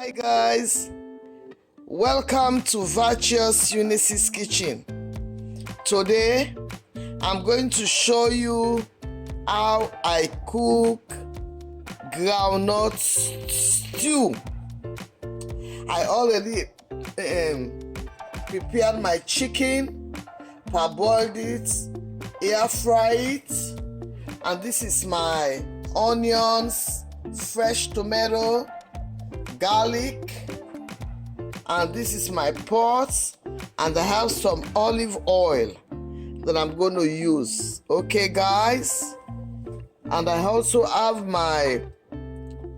Hi guys, welcome to Virtuous Eunice's kitchen. Today I'm going to show you how I cook groundnut stew. I already prepared my chicken, parboiled it, air fry it, and this is my onions, fresh tomato, garlic, and this is my pot, and I have some olive oil that I'm going to use. Okay guys, and I also have my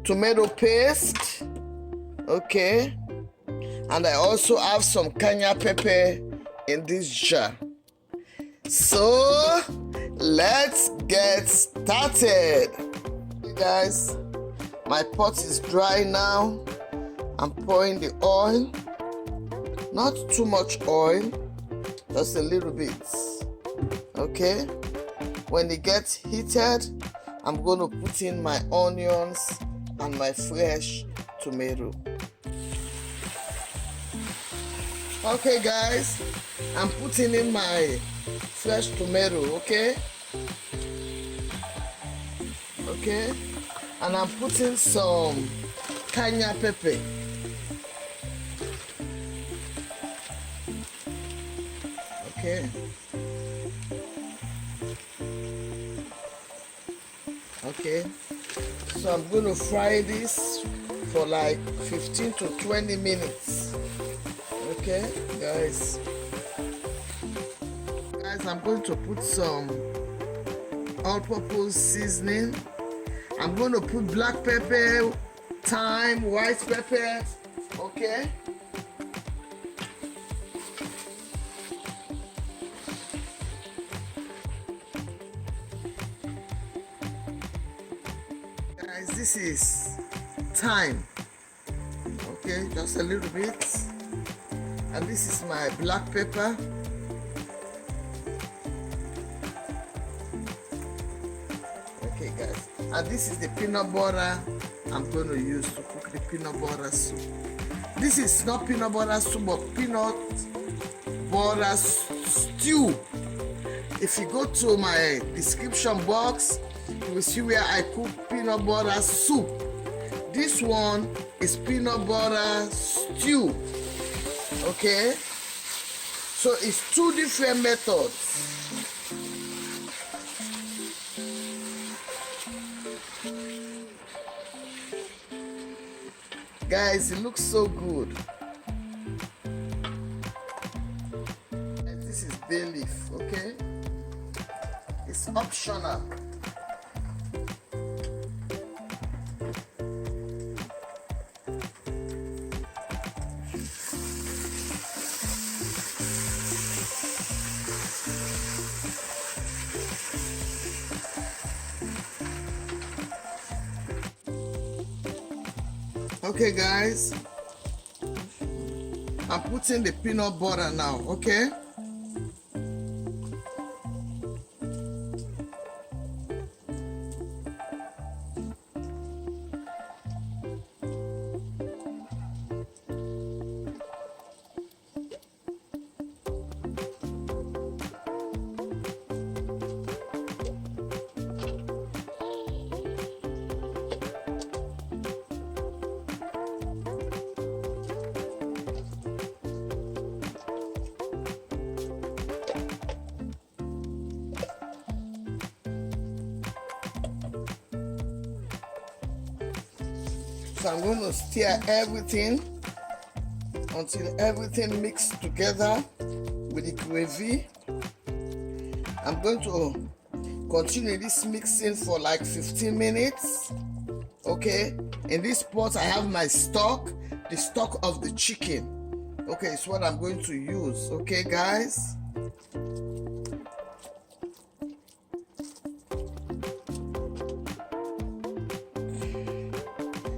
tomato paste. Okay, and I also have some cayenne pepper in this jar. So let's get started. Okay guys, my pot is dry now. I'm pouring the oil, not too much oil, just a little bit. Okay, when it gets heated, I'm going to put in my onions and my fresh tomato. Okay guys, I'm putting in my fresh tomato. Okay, and I'm putting some cayenne pepper. Okay, so I'm going to fry this for like 15 to 20 minutes. Okay guys, I'm going to put some all-purpose seasoning. I'm going to put black pepper, thyme, white pepper. Okay, guys, this is thyme. Okay, just a little bit, and this is my black pepper. Okay guys, and this is the peanut butter I'm going to use to cook the peanut butter soup. This is not peanut butter soup, but peanut butter stew. If you go to my description box, you will see where I cook peanut butter soup. This one is peanut butter stew. Okay, so it's two different methods. Guys, it looks so good. And this is bay leaf. Okay, it's optional. Okay guys, I'm putting the peanut butter now. Okay, so I'm going to stir everything until everything mixed together with the gravy. I'm going to continue this mixing for like 15 minutes. Okay, in this pot I have my stock, the stock of the chicken. Okay, it's what I'm going to use. Okay guys,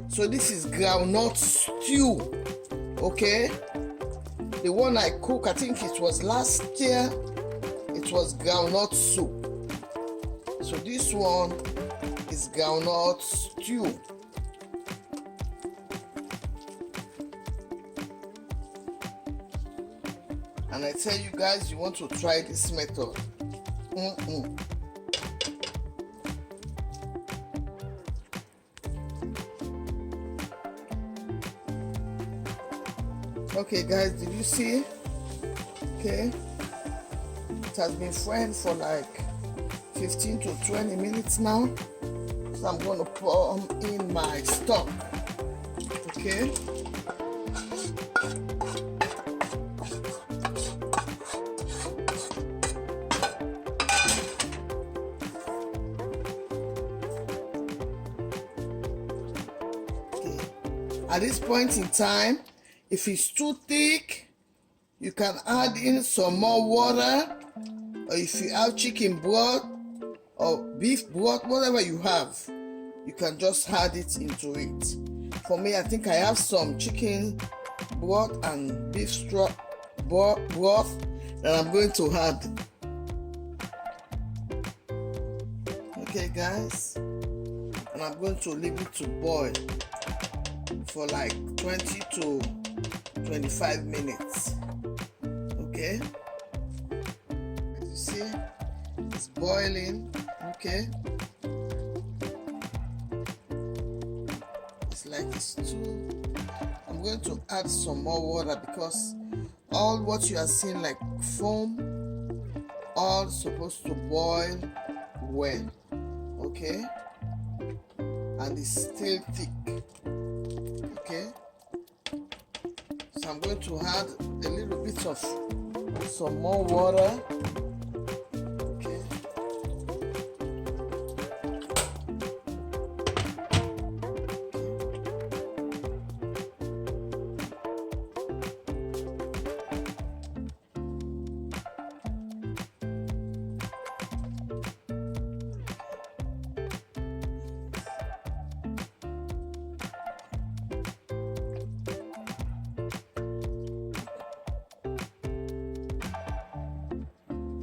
so this is groundnut stew. Okay, the one I cooked, I think it was last year, it was groundnut soup. So this one is groundnut stew. And I tell you guys, you want to try this method. Okay guys, did you see? Okay, it has been frying for like 15 to 20 minutes now. So I'm going to pour in my stock. Okay. At this point in time, if it's too thick, you can add in some more water, or if you have chicken broth or beef broth, whatever you have, you can just add it into it. For me, I think I have some chicken broth and beef broth that I'm going to add. Okay guys, and I'm going to leave it to boil for like 20 to 25 minutes. Okay, as you see, it's boiling. Okay, it's like it's too. I'm going to add some more water because all what you are seeing like foam, all supposed to boil well. Okay, and it's still thick. Okay, so I'm going to add a little bit of some more water. Okay,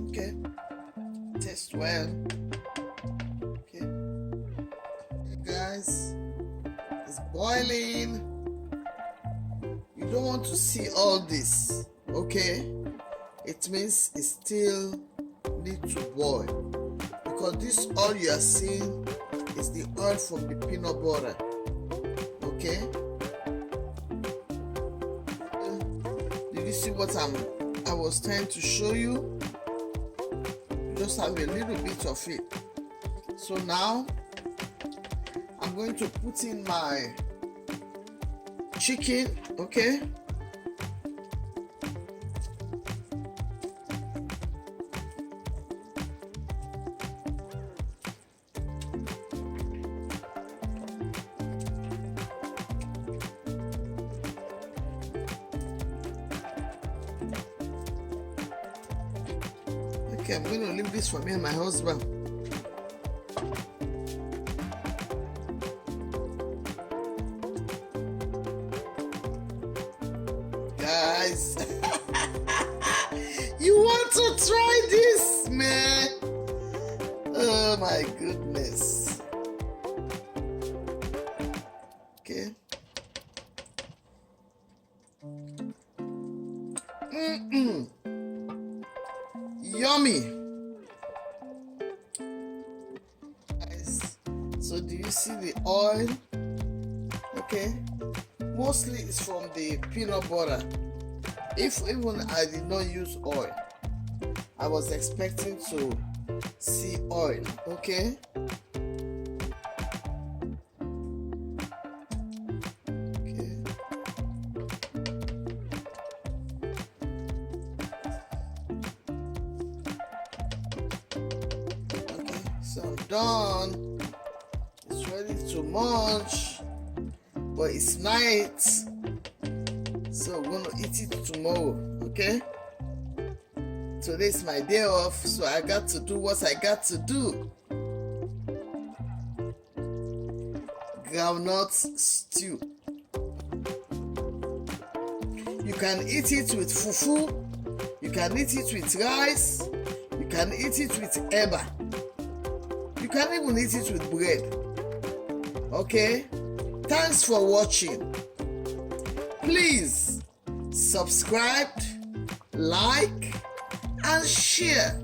okay, taste well. Okay, hey guys, it's boiling. You don't want to see all this. Okay, it means it still need to boil, because this oil you are seeing is the oil from the peanut butter. Okay, did you see what I was trying to show you? Just have a little bit of it. So now I'm going to put in my chicken. Okay, okay, I'm going to leave this for me and my husband. Guys, you want to try this, man? Oh my goodness. Okay. Yummy. Guys, so do you see the oil? Okay, mostly it's from the peanut butter. If even I did not use oil, I was expecting to see oil. Okay, okay, okay, so I'm done. It's ready to munch, but it's night, so we're gonna eat it tomorrow. Okay, today's my day off, so I got to do what I got to do. Groundnut stew. You can eat it with fufu, you can eat it with rice, you can eat it with eba, you can even eat it with bread. Okay, thanks for watching. Please subscribe, like, and share.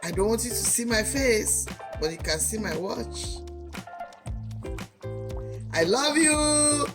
I don't want you to see my face, but you can see my watch. I love you.